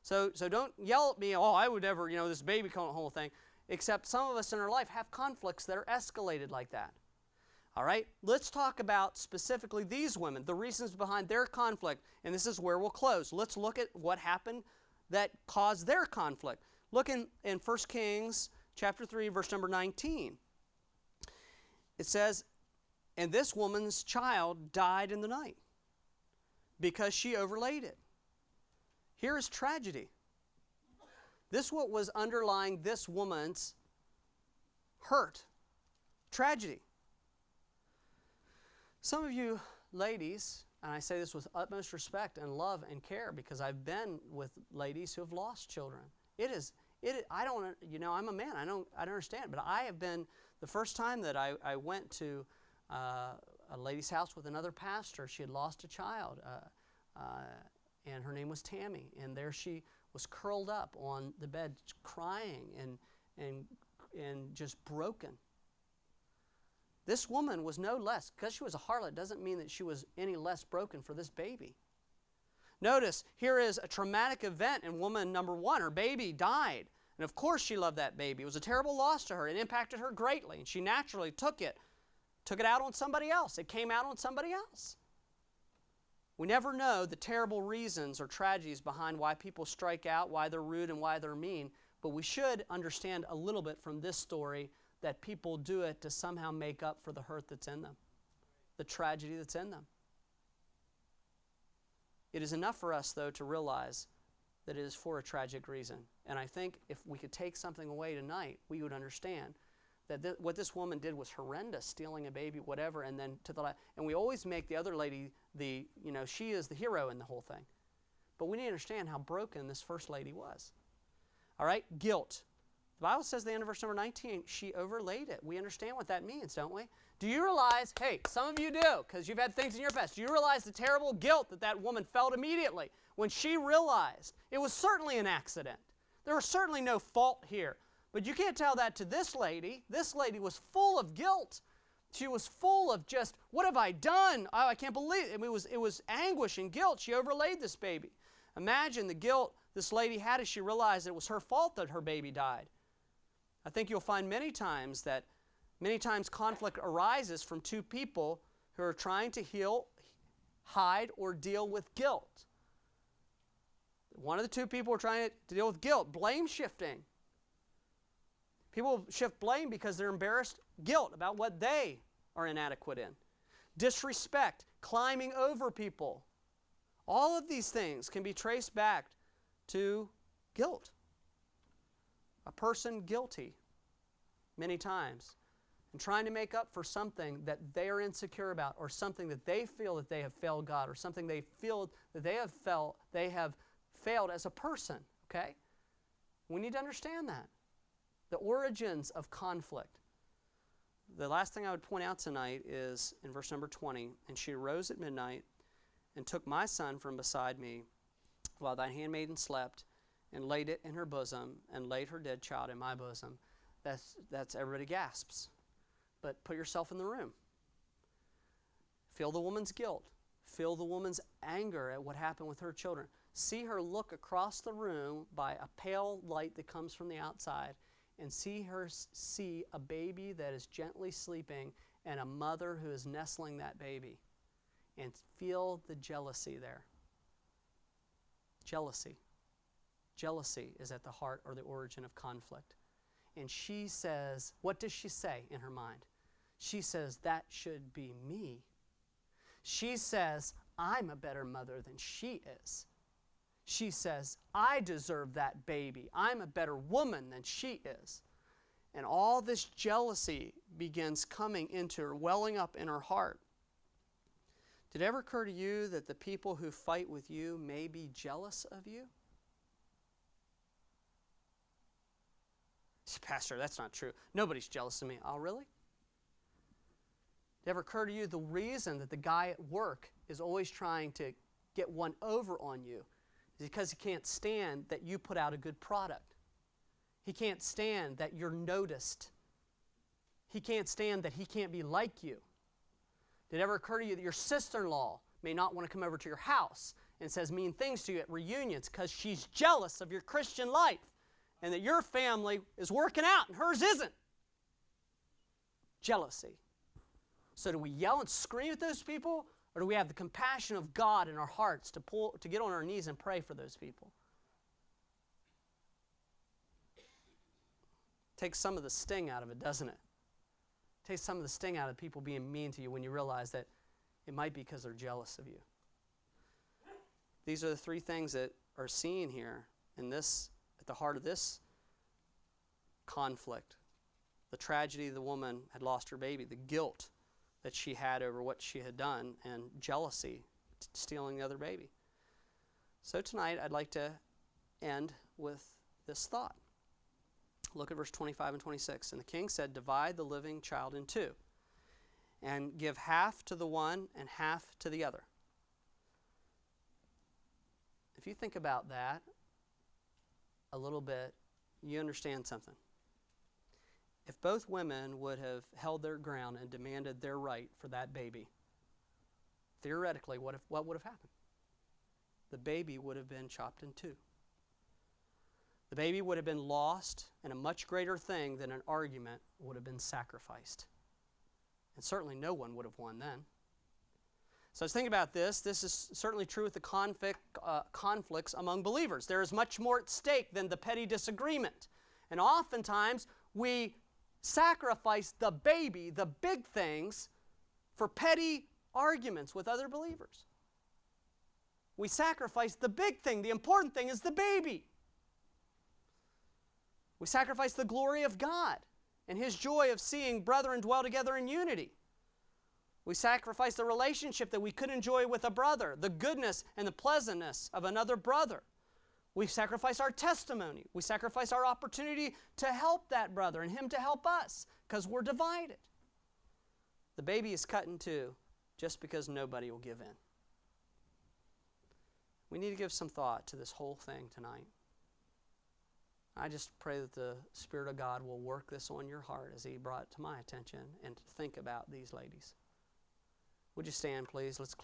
So don't yell at me, oh, I would never, this baby whole thing. Except some of us in our life have conflicts that are escalated like that. All right? Let's talk about specifically these women, the reasons behind their conflict, and this is where we'll close. Let's look at what happened that caused their conflict. Look in 1 Kings chapter 3, verse number 19. It says, and this woman's child died in the night because she overlaid it. Here is tragedy. This what was underlying this woman's hurt. Tragedy. Some of you ladies, and I say this with utmost respect and love and care because I've been with ladies who have lost children. I don't, I'm a man, I don't understand, but I have been, the first time that I went to a lady's house with another pastor, she had lost a child, and her name was Tammy, and there she was curled up on the bed crying and just broken. This woman was no less, because she was a harlot doesn't mean that she was any less broken for this baby. Notice, here is a traumatic event in woman number one. Her baby died. And of course she loved that baby. It was a terrible loss to her. It impacted her greatly. And she naturally took it out on somebody else. It came out on somebody else. We never know the terrible reasons or tragedies behind why people strike out, why they're rude, and why they're mean. But we should understand a little bit from this story that people do it to somehow make up for the hurt that's in them, the tragedy that's in them. It is enough for us, though, to realize that it is for a tragic reason. And I think if we could take something away tonight, we would understand that what this woman did was horrendous, stealing a baby, whatever, and then and we always make the other lady she is the hero in the whole thing. But we need to understand how broken this first lady was. All right, guilt. The Bible says at the end of verse number 19, she overlaid it. We understand what that means, don't we? Do you realize, hey, some of you do, because you've had things in your past, do you realize the terrible guilt that woman felt immediately when she realized it was certainly an accident? There was certainly no fault here. But you can't tell that to this lady. This lady was full of guilt. She was full of just, what have I done? Oh, I can't believe it. I mean, it was anguish and guilt. She overlaid this baby. Imagine the guilt this lady had as she realized it was her fault that her baby died. I think you'll find many times conflict arises from two people who are trying to heal, hide, or deal with guilt. One of the two people are trying to deal with guilt, blame shifting. People shift blame because they're embarrassed, guilt about what they are inadequate in. Disrespect, climbing over people. All of these things can be traced back to guilt. A person guilty many times and trying to make up for something that they are insecure about, or something that they feel that they have failed God, or something they feel that they have failed as a person, okay? We need to understand that. The origins of conflict. The last thing I would point out tonight is in verse number 20, and she arose at midnight and took my son from beside me while thy handmaiden slept, and laid it in her bosom, and laid her dead child in my bosom. That's everybody gasps. But put yourself in the room. Feel the woman's guilt. Feel the woman's anger at what happened with her children. See her look across the room by a pale light that comes from the outside, and see a baby that is gently sleeping and a mother who is nestling that baby. And feel the jealousy there. Jealousy. Jealousy is at the heart or the origin of conflict. And she says, what does she say in her mind? She says, that should be me. She says, I'm a better mother than she is. She says, I deserve that baby. I'm a better woman than she is. And all this jealousy begins coming into her, welling up in her heart. Did it ever occur to you that the people who fight with you may be jealous of you? Pastor, that's not true. Nobody's jealous of me. Oh, really? Did it ever occur to you the reason that the guy at work is always trying to get one over on you is because he can't stand that you put out a good product. He can't stand that you're noticed. He can't stand that he can't be like you. Did it ever occur to you that your sister-in-law may not want to come over to your house and says mean things to you at reunions because she's jealous of your Christian life and that your family is working out and hers isn't. Jealousy. So do we yell and scream at those people, or do we have the compassion of God in our hearts to get on our knees and pray for those people? Takes some of the sting out of it, doesn't it? Takes some of the sting out of people being mean to you when you realize that it might be because they're jealous of you. These are the three things that are seen here in this, at the heart of this conflict. The tragedy the woman had lost her baby, the guilt that she had over what she had done, and jealousy, stealing the other baby. So tonight I'd like to end with this thought. Look at verse 25 and 26. And the king said, divide the living child in two, and give half to the one and half to the other. If you think about that a little bit, you understand something. If both women would have held their ground and demanded their right for that baby, theoretically, what would have happened? The baby would have been chopped in two. The baby would have been lost, and a much greater thing than an argument would have been sacrificed. And certainly no one would have won then. So let's think about this. This is certainly true with the conflicts among believers. There is much more at stake than the petty disagreement. And oftentimes we sacrifice the baby, the big things, for petty arguments with other believers. We sacrifice the big thing. The important thing is the baby. We sacrifice the glory of God and His joy of seeing brethren dwell together in unity. We sacrifice the relationship that we could enjoy with a brother, the goodness and the pleasantness of another brother. We sacrifice our testimony. We sacrifice our opportunity to help that brother and him to help us because we're divided. The baby is cut in two just because nobody will give in. We need to give some thought to this whole thing tonight. I just pray that the Spirit of God will work this on your heart as He brought it to my attention and to think about these ladies. Would you stand, please? Let's close.